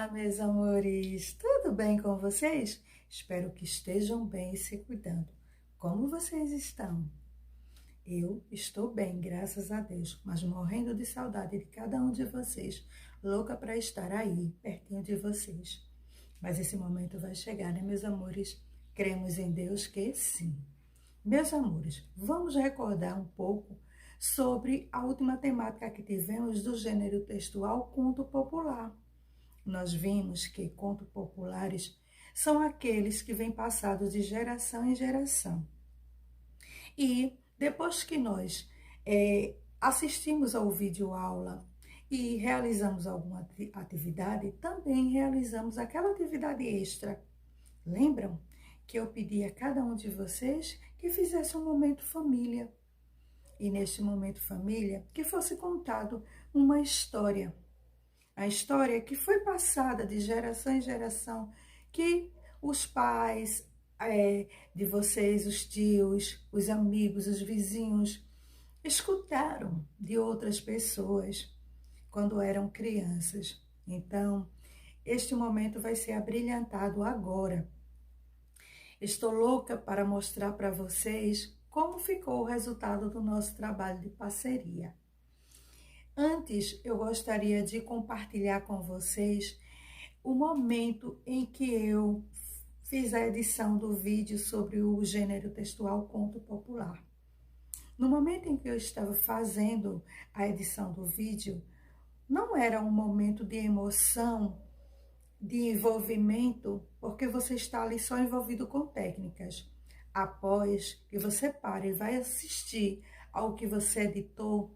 Olá, meus amores! Tudo bem com vocês? Espero que estejam bem e se cuidando. Como vocês estão? Eu estou bem, graças a Deus, mas morrendo de saudade de cada um de vocês, louca para estar aí, pertinho de vocês. Mas esse momento vai chegar, né, meus amores? Cremos em Deus que sim. Meus amores, vamos recordar um pouco sobre a última temática que tivemos do gênero textual conto popular. Nós vimos que contos populares são aqueles que vêm passados de geração em geração. E depois que nós assistimos ao vídeo aula e realizamos alguma atividade, também realizamos aquela atividade extra. Lembram que eu pedi a cada um de vocês que fizesse um momento família? E neste momento família, que fosse contado uma história. A história que foi passada de geração em geração, que os pais de vocês, os tios, os amigos, os vizinhos, escutaram de outras pessoas quando eram crianças. Então, este momento vai ser abrilhantado agora. Estou louca para mostrar para vocês como ficou o resultado do nosso trabalho de parceria. Antes, eu gostaria de compartilhar com vocês o momento em que eu fiz a edição do vídeo sobre o gênero textual conto popular. No momento em que eu estava fazendo a edição do vídeo, não era um momento de emoção, de envolvimento, porque você está ali só envolvido com técnicas. Após que você pare e vai assistir ao que você editou,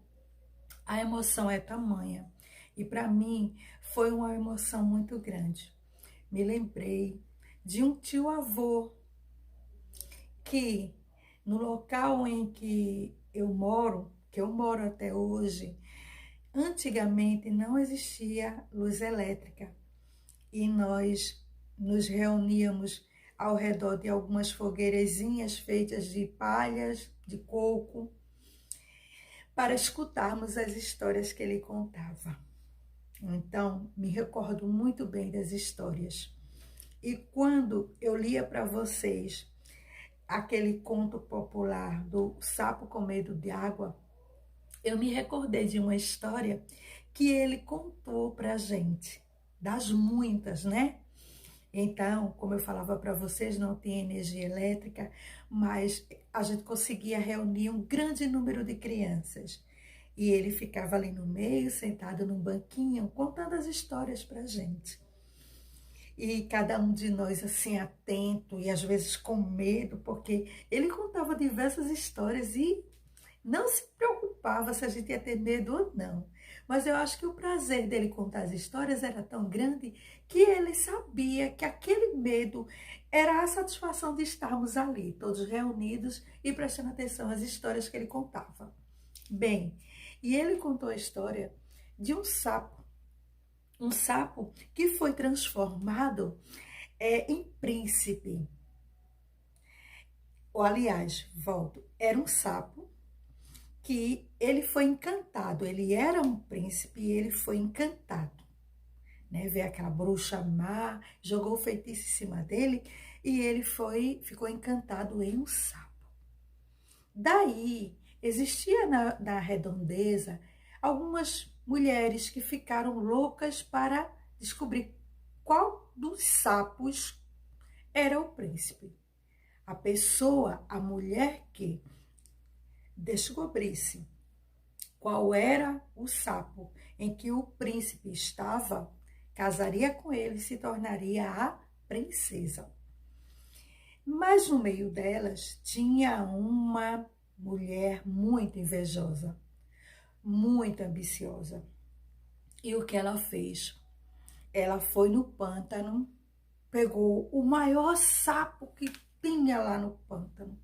a emoção é tamanha. E para mim foi uma emoção muito grande. Me lembrei de um tio-avô que no local em que eu moro até hoje, antigamente não existia luz elétrica. E nós nos reuníamos ao redor de algumas fogueirazinhas feitas de palhas, de coco, para escutarmos as histórias que ele contava. Então, me recordo muito bem das histórias. E quando eu lia para vocês aquele conto popular do sapo com medo de água, eu me recordei de uma história que ele contou para a gente, das muitas, né? Então, como eu falava para vocês, não tinha energia elétrica, mas a gente conseguia reunir um grande número de crianças. E ele ficava ali no meio, sentado num banquinho, contando as histórias para a gente. E cada um de nós assim atento e às vezes com medo, porque ele contava diversas histórias e não se preocupava se a gente ia ter medo ou não. Mas eu acho que o prazer dele contar as histórias era tão grande que ele sabia que aquele medo era a satisfação de estarmos ali, todos reunidos e prestando atenção às histórias que ele contava. Bem, e ele contou a história de um sapo que foi transformado em príncipe. Ou, aliás, volto, era um sapo que ele foi encantado, ele era um príncipe e ele foi encantado, né? Veio aquela bruxa má, jogou o feitiço em cima dele e ele ficou encantado em um sapo. Daí, existia na redondeza algumas mulheres que ficaram loucas para descobrir qual dos sapos era o príncipe. A pessoa, a mulher que descobrisse qual era o sapo em que o príncipe estava, casaria com ele e se tornaria a princesa. Mas no meio delas tinha uma mulher muito invejosa, muito ambiciosa. E o que ela fez? Ela foi no pântano, pegou o maior sapo que tinha lá no pântano.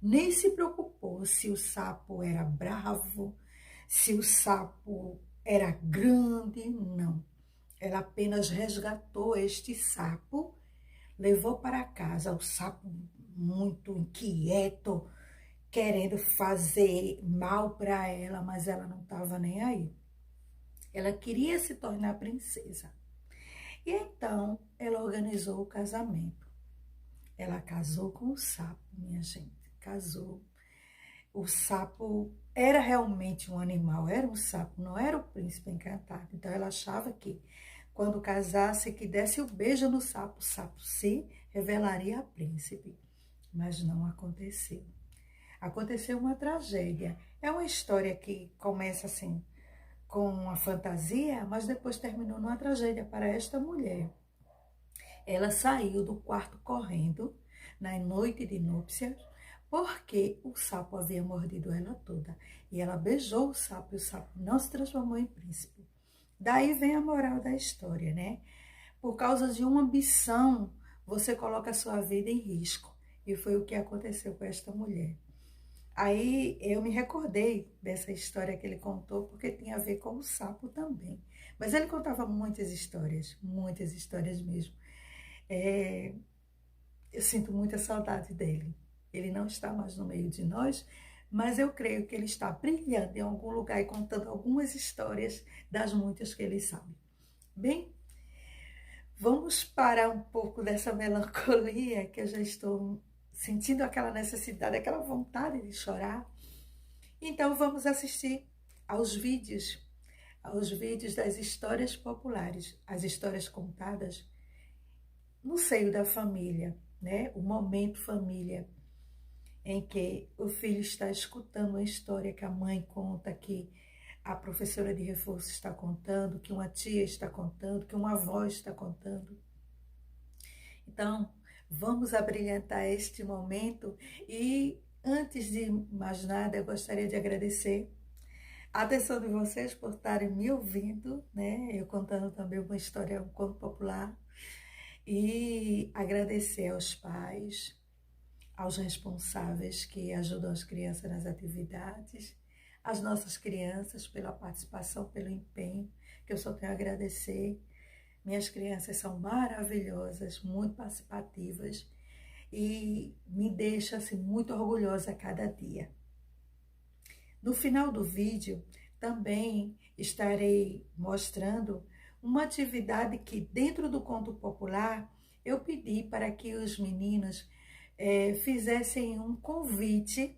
Nem se preocupou se o sapo era bravo, se o sapo era grande, não. Ela apenas resgatou este sapo, levou para casa, o sapo muito inquieto, querendo fazer mal para ela, mas ela não estava nem aí. Ela queria se tornar princesa. E então ela organizou o casamento. Ela casou com o sapo, minha gente, casou. O sapo era realmente um animal, era um sapo, não era o príncipe encantado. Então ela achava que quando casasse, que desse o beijo no sapo, o sapo se revelaria a príncipe. Mas não aconteceu. Aconteceu uma tragédia. É uma história que começa assim com uma fantasia, mas depois terminou numa tragédia para esta mulher. Ela saiu do quarto correndo na noite de núpcias, porque o sapo havia mordido ela toda. E ela beijou o sapo e o sapo não se transformou em príncipe. Daí vem a moral da história, né? Por causa de uma ambição, você coloca a sua vida em risco. E foi o que aconteceu com esta mulher. Aí eu me recordei dessa história que ele contou, porque tinha a ver com o sapo também. Mas ele contava muitas histórias mesmo. É, eu sinto muita saudade dele. Ele não está mais no meio de nós, mas eu creio que ele está brilhando em algum lugar e contando algumas histórias das muitas que ele sabe. Bem, vamos parar um pouco dessa melancolia que eu já estou sentindo aquela necessidade, aquela vontade de chorar. Então vamos assistir aos vídeos das histórias populares, as histórias contadas no seio da família, né? O momento família, em que o filho está escutando a história que a mãe conta, que a professora de reforço está contando, que uma tia está contando, que uma avó está contando. Então, vamos abrilhantar este momento e, antes de mais nada, eu gostaria de agradecer a atenção de vocês por estarem me ouvindo, né? Eu contando também uma história, um conto popular. E agradecer aos pais, aos responsáveis que ajudam as crianças nas atividades, às nossas crianças pela participação, pelo empenho, que eu só tenho a agradecer. Minhas crianças são maravilhosas, muito participativas e me deixam assim, muito orgulhosa a cada dia. No final do vídeo, também estarei mostrando uma atividade que, dentro do conto popular, eu pedi para que os meninos fizessem um convite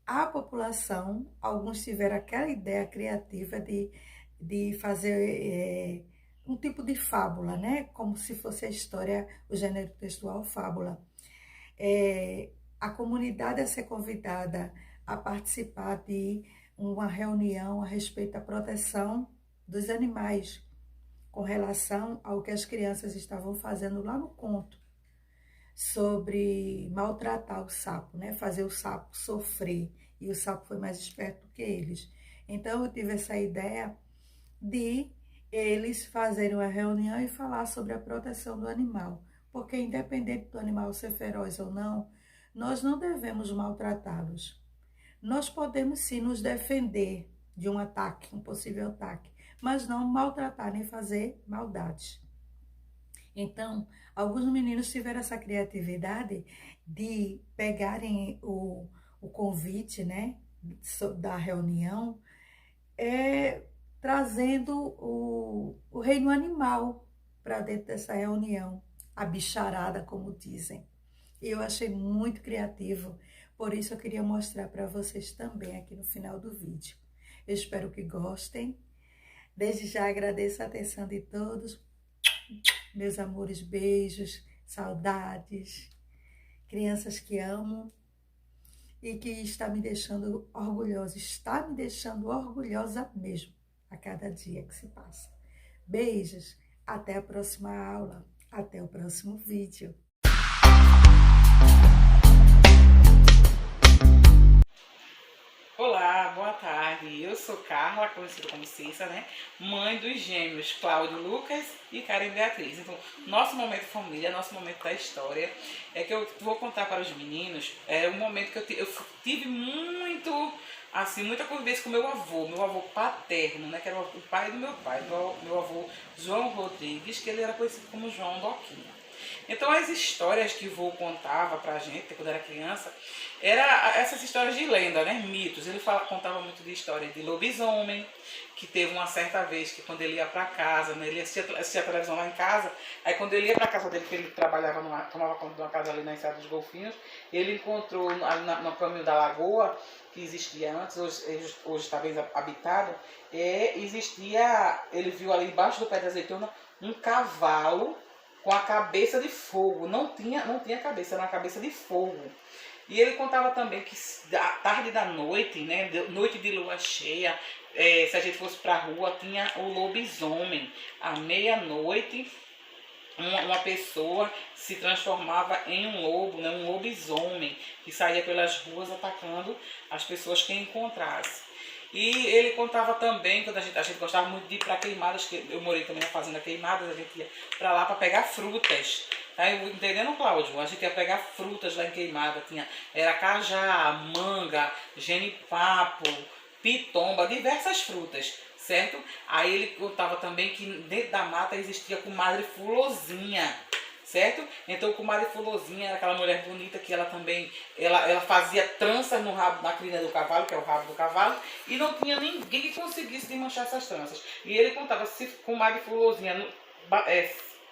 à população. Alguns tiveram aquela ideia criativa de fazer um tipo de fábula, né? Como se fosse a história, o gênero textual fábula. A comunidade a ser convidada a participar de uma reunião a respeito da proteção dos animais, com relação ao que as crianças estavam fazendo lá no conto, sobre maltratar o sapo, né? Fazer o sapo sofrer, e o sapo foi mais esperto do que eles. Então eu tive essa ideia de eles fazerem uma reunião e falar sobre a proteção do animal, porque independente do animal ser feroz ou não, nós não devemos maltratá-los. Nós podemos sim nos defender de um ataque, um possível ataque, mas não maltratar nem fazer maldades. Então, alguns meninos tiveram essa criatividade de pegarem o convite, né, da reunião, trazendo o reino animal para dentro dessa reunião, a bicharada, como dizem. E eu achei muito criativo, por isso eu queria mostrar para vocês também aqui no final do vídeo. Eu espero que gostem. Desde já agradeço a atenção de todos. Meus amores, beijos, saudades, crianças que amo e que está me deixando orgulhosa mesmo a cada dia que se passa. Beijos, até a próxima aula, até o próximo vídeo. Olá, boa tarde. Eu sou Carla, conhecida como Cissa, né? Mãe dos gêmeos Cláudio Lucas e Karen Beatriz. Então, nosso momento família, nosso momento da história, é que eu vou contar para os meninos um momento que eu tive muita convivência com meu avô paterno, né? Que era o pai do meu pai, meu avô João Rodrigues, que ele era conhecido como João Doquinha. Então as histórias que o vô contava pra gente quando era criança, era essas histórias de lenda, né? Mitos. Ele contava muito de história de lobisomem, que teve uma certa vez que quando ele ia pra casa, né? Ele assistia a televisão lá em casa, aí quando ele ia pra casa dele, que ele trabalhava tomava conta de uma casa ali na Estrada dos Golfinhos, ele encontrou no caminho da lagoa, que existia antes, hoje está bem habitado, ele viu ali embaixo do pé da azeitona um cavalo com a cabeça de fogo. Não tinha cabeça, era uma cabeça de fogo. E ele contava também que à tarde da noite, né, noite de lua cheia, se a gente fosse para a rua, tinha o lobisomem. À meia-noite, uma pessoa se transformava em um lobo, né, um lobisomem, que saía pelas ruas atacando as pessoas que encontrasse. E ele contava também, quando a gente gostava muito de ir para Queimadas, que eu morei também na fazenda Queimadas, a gente ia para lá para pegar frutas. Tá entendendo, Cláudio? A gente ia pegar frutas lá em Queimada, era cajá, manga, genipapo, pitomba, diversas frutas, certo? Aí ele contava também que dentro da mata existia comadre Fulozinha, certo? Então, comadre Fulozinha era aquela mulher bonita que ela também, ela fazia tranças no rabo, na crina do cavalo, que é o rabo do cavalo, e não tinha ninguém que conseguisse desmanchar essas tranças. E ele contava, se comadre Fulozinha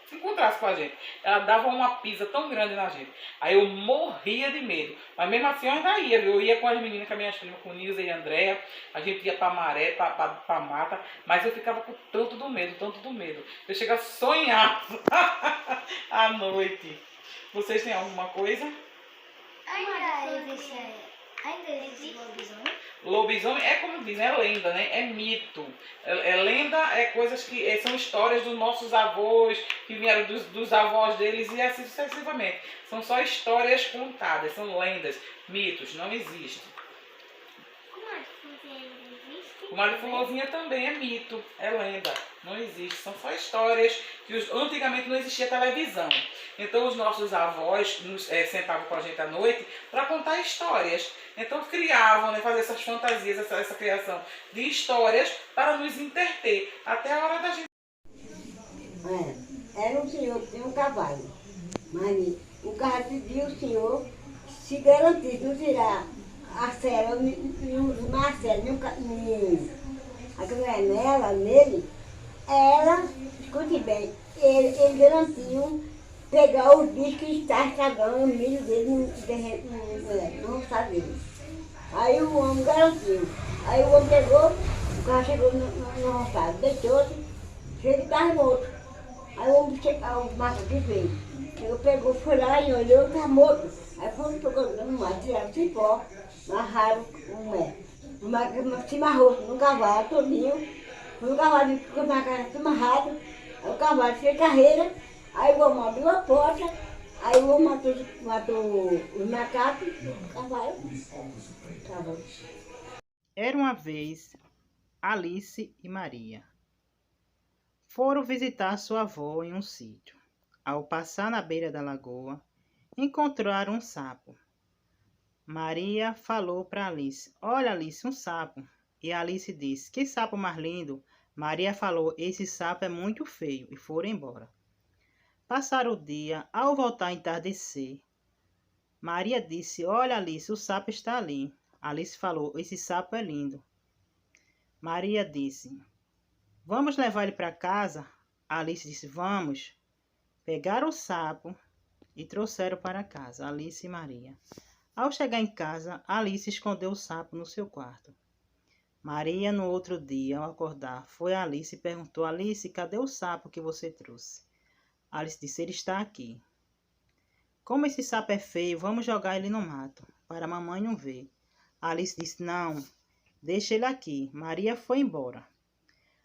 se encontrasse com a gente, ela dava uma pisa tão grande na gente. Aí eu morria de medo. Mas mesmo assim eu ainda ia, viu? Eu ia com as meninas, com as minhas primas, com Nilza e Andréa. A gente ia pra maré, pra mata. Mas eu ficava com tanto do medo, tanto do medo. Eu chegava a sonhar à noite. Vocês têm alguma coisa? Ainda existe lobisomem? Lobisomem é como diz, é lenda, né? É mito. Lenda é coisas que são histórias dos nossos avós, que vieram dos avós deles e assim sucessivamente. São só histórias contadas, são lendas, mitos, não existe. Comadre Fulozinha também é mito, é lenda, não existe. São só histórias que antigamente não existia televisão. Então os nossos avós sentavam com a gente à noite para contar histórias. Então criavam, né, fazer essas fantasias, essa criação de histórias para nos entreter até a hora da gente. Era um senhor que tinha um cavalo, mas o carro pediu o senhor se garantisse não tirar a cela, não a cela, nele, ela, escute bem, ele garantiu pegar os bichos que estavam estragando o milho dele no roçado dele. Aí o homem garantiu. Aí o homem pegou, o carro chegou no roçado, deitou-se, chegou e estava morto. Aí o homem o mato que fez. Chegou, pegou, foi lá e olhou, estava morto. Aí foi procurando no mato, tiraram cipó, amarraram o mato se amarrou no cavalo todinho. O cavalo ficou na cara amarrado, aí o cavalo fez carreira, aí o homem abriu a porta, aí o homem matou os macacos, o cavalo. Era uma vez Alice e Maria. Foram visitar sua avó em um sítio. Ao passar na beira da lagoa, encontraram um sapo. Maria falou para Alice: "Olha, Alice, um sapo." E Alice disse: "Que sapo mais lindo." Maria falou: "Esse sapo é muito feio." E foram embora. Passaram o dia. Ao voltar a entardecer, Maria disse: "Olha, Alice, o sapo está ali." Alice falou: "Esse sapo é lindo." Maria disse: "Vamos levar ele para casa?" Alice disse: "Vamos." Pegaram o sapo e trouxeram para casa, Alice e Maria. Ao chegar em casa, Alice escondeu o sapo no seu quarto. Maria, no outro dia, ao acordar, foi a Alice e perguntou: "Alice, cadê o sapo que você trouxe?" Alice disse: "Ele está aqui." "Como esse sapo é feio, vamos jogar ele no mato, para a mamãe não ver." Alice disse: "Não, deixa ele aqui." Maria foi embora.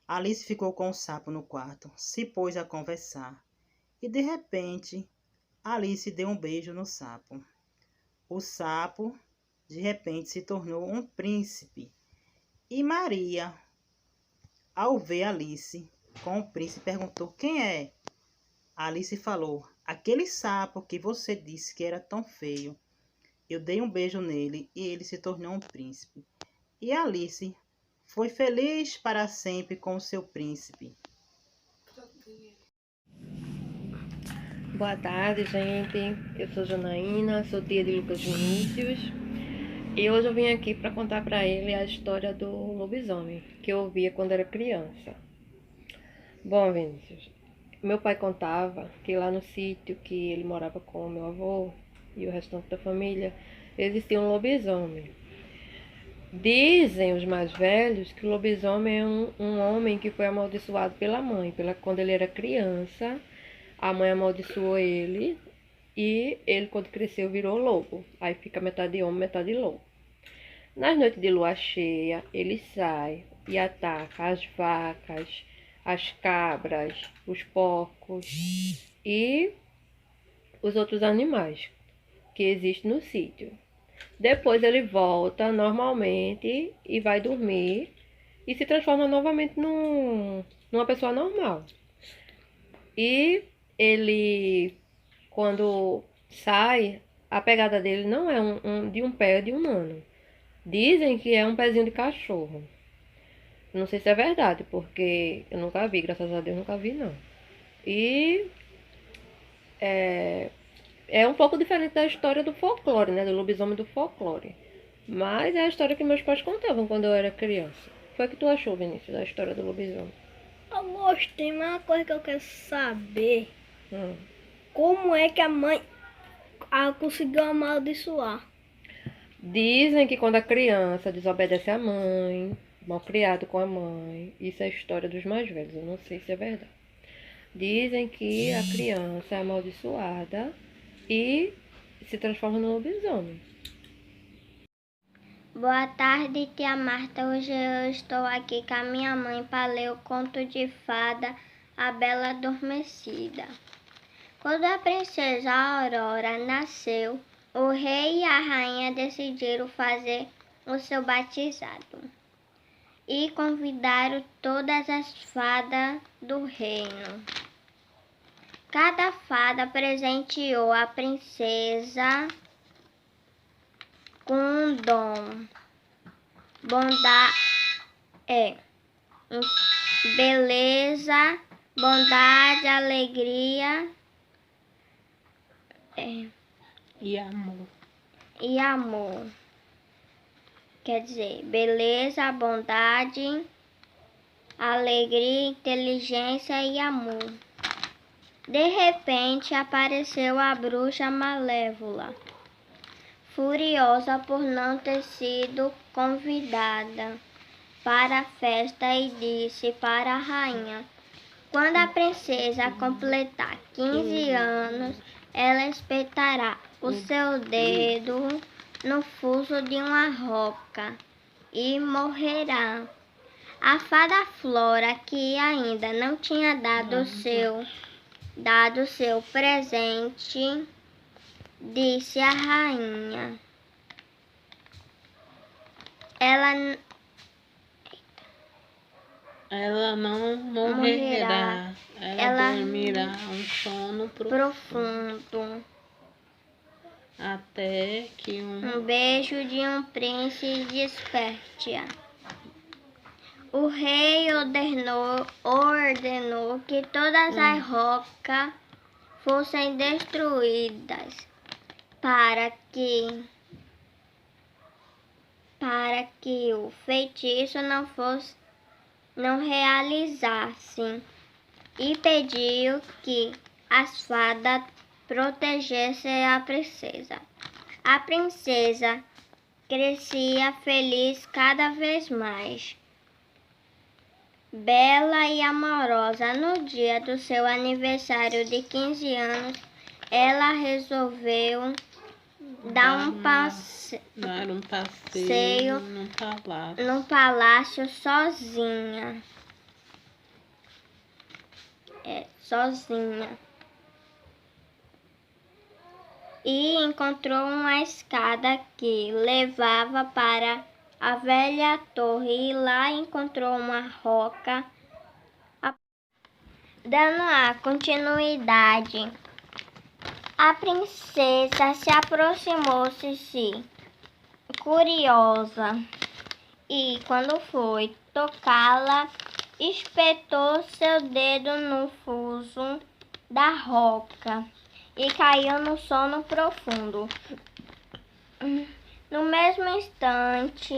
Alice ficou com o sapo no quarto, se pôs a conversar. E, de repente, Alice deu um beijo no sapo. O sapo, de repente, se tornou um príncipe. E Maria, ao ver Alice com o príncipe, perguntou: "Quem é?" Alice falou: "Aquele sapo que você disse que era tão feio. Eu dei um beijo nele e ele se tornou um príncipe." E Alice foi feliz para sempre com o seu príncipe. Boa tarde, gente. Eu sou Janaína, sou tia de Lucas Vinícius. E hoje eu vim aqui para contar para ele a história do lobisomem, que eu ouvia quando era criança. Bom, Vinícius, meu pai contava que lá no sítio que ele morava com o meu avô e o restante da família, existia um lobisomem. Dizem os mais velhos que o lobisomem é um homem que foi amaldiçoado pela mãe. Quando ele era criança, a mãe amaldiçoou ele e ele, quando cresceu, virou lobo. Aí fica metade homem, metade lobo. Nas noites de lua cheia, ele sai e ataca as vacas, as cabras, os porcos e os outros animais que existem no sítio. Depois ele volta normalmente e vai dormir e se transforma novamente numa pessoa normal. E ele, quando sai, a pegada dele não é de um pé de humano. Dizem que é um pezinho de cachorro. Não sei se é verdade, porque eu nunca vi, graças a Deus nunca vi não. E é um pouco diferente da história do folclore, né? Do lobisomem do folclore. Mas é a história que meus pais contavam quando eu era criança. Foi o que tu achou, Vinícius, da história do lobisomem? Eu gostei, mas uma coisa que eu quero saber, Hum. como é que a mãe conseguiu amaldiçoar? Dizem que quando a criança desobedece à mãe, mal criado com a mãe, isso é a história dos mais velhos, eu não sei se é verdade. Dizem que a criança é amaldiçoada e se transforma no lobisomem. Boa tarde, tia Marta. Hoje eu estou aqui com a minha mãe para ler o conto de fada A Bela Adormecida. Quando a princesa Aurora nasceu, o rei e a rainha decidiram fazer o seu batizado e convidaram todas as fadas do reino. Cada fada presenteou a princesa com um dom, beleza, bondade, alegria E amor. e amor. Quer dizer, beleza, bondade, alegria, inteligência e amor. De repente apareceu a bruxa Malévola, furiosa por não ter sido convidada para a festa, e disse para a rainha: quando a princesa completar 15 anos, ela espetará o seu dedo no fuso de uma roca e morrerá. A fada Flora, que ainda não tinha dado seu presente, disse à rainha: Ela não morrerá. Ela dormirá um sono profundo. até que Um beijo de um príncipe desperte-a. O rei ordenou que todas as rocas fossem destruídas para que o feitiço não realizasse, e pediu que as fadas protegessem a princesa. A princesa crescia feliz cada vez mais, bela e amorosa. No dia do seu aniversário de 15 anos, ela resolveu dar um passeio num palácio sozinha. E encontrou uma escada que levava para a velha torre, e lá encontrou uma roca. Dando a continuidade, a princesa se aproximou-se curiosa, e quando foi tocá-la, espetou seu dedo no fuso da roca e caiu no sono profundo. No mesmo instante,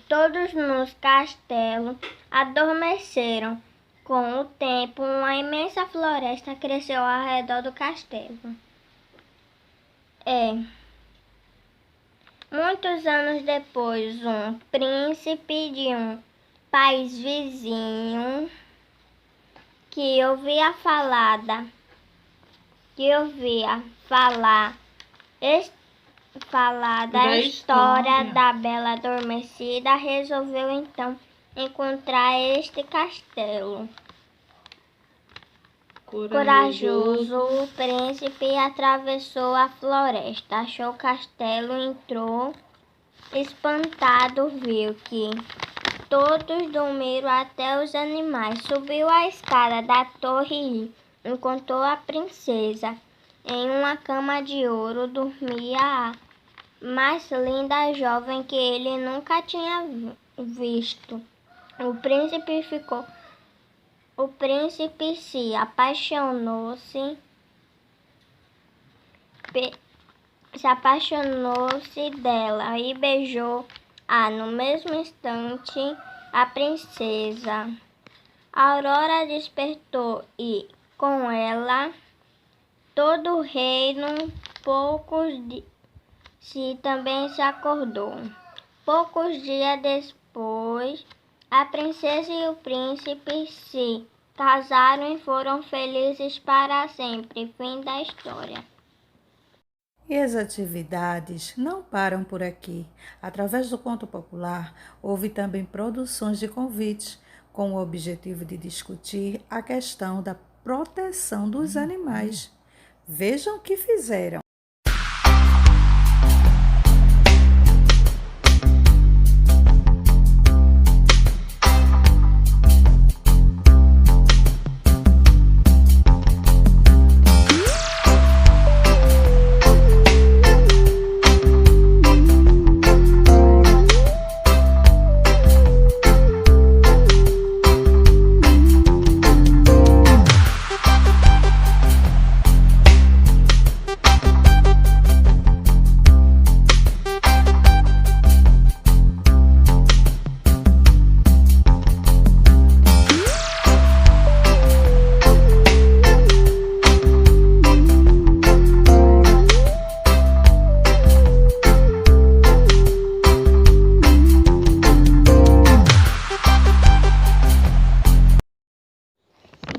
todos nos castelos adormeceram. Com o tempo, uma imensa floresta cresceu ao redor do castelo. Muitos anos depois, um príncipe de um país vizinho que ouvia falar da história da Bela Adormecida, resolveu então encontrar este castelo. Corajoso, o príncipe atravessou a floresta, achou o castelo, entrou. Espantado, viu que todos dormiram, até os animais. Subiu a escada da torre e encontrou a princesa. Em uma cama de ouro dormia a mais linda jovem que ele nunca tinha visto. O príncipe se apaixonou-se dela e beijou-a. No mesmo instante, a princesa Aurora despertou e, com ela, todo o reino também se acordou. Poucos dias depois, a princesa e o príncipe se casaram e foram felizes para sempre. Fim da história. E as atividades não param por aqui. Através do conto popular, houve também produções de convites com o objetivo de discutir a questão da proteção dos animais. Vejam o que fizeram.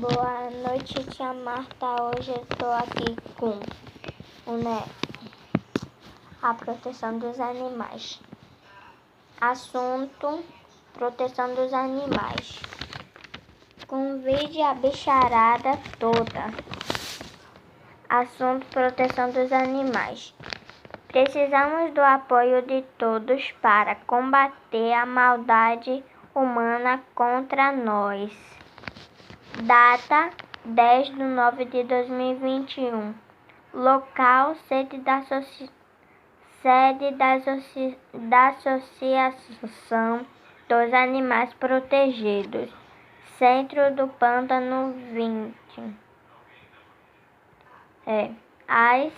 Boa noite, tia Marta. Hoje eu estou aqui com a proteção dos animais. Assunto: proteção dos animais. Convide a bicharada toda. Assunto: proteção dos animais. Precisamos do apoio de todos para combater a maldade humana contra nós. Data: 10/9/2021. Local: sede da Associação dos Animais Protegidos, Centro do Pântano 20. Às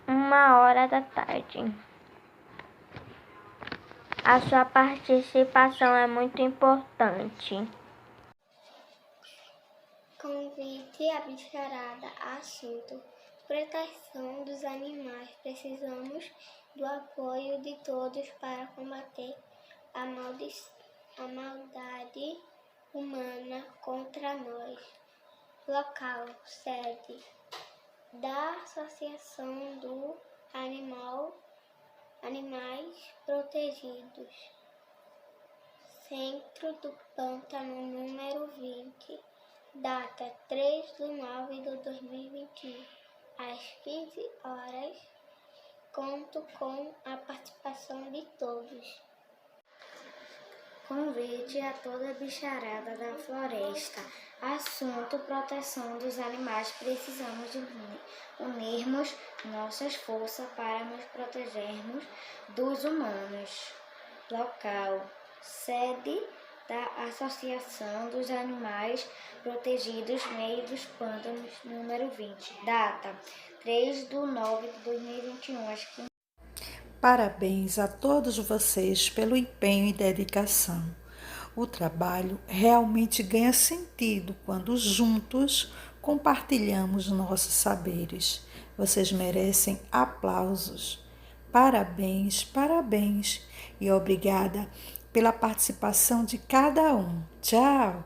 13h. A sua participação é muito importante. Convite a bicharada. Assunto: proteção dos animais. Precisamos do apoio de todos para combater a maldade humana contra nós. Local: sede da Associação dos Animais Protegidos, Centro do Pântano número 20. Data: 3/9/2021, às 15h. Conto com a participação de todos. Convite a toda a bicharada da floresta. Assunto: proteção dos animais. Precisamos de unirmos nossas forças para nos protegermos dos humanos. Local: sede da Associação dos Animais Protegidos Meio dos Pântanos, número 20. Data 3/9/2021. Acho que Parabéns a todos vocês pelo empenho e dedicação. O trabalho realmente ganha sentido quando juntos compartilhamos nossos saberes. Vocês merecem aplausos. Parabéns, parabéns e obrigada pela participação de cada um. Tchau!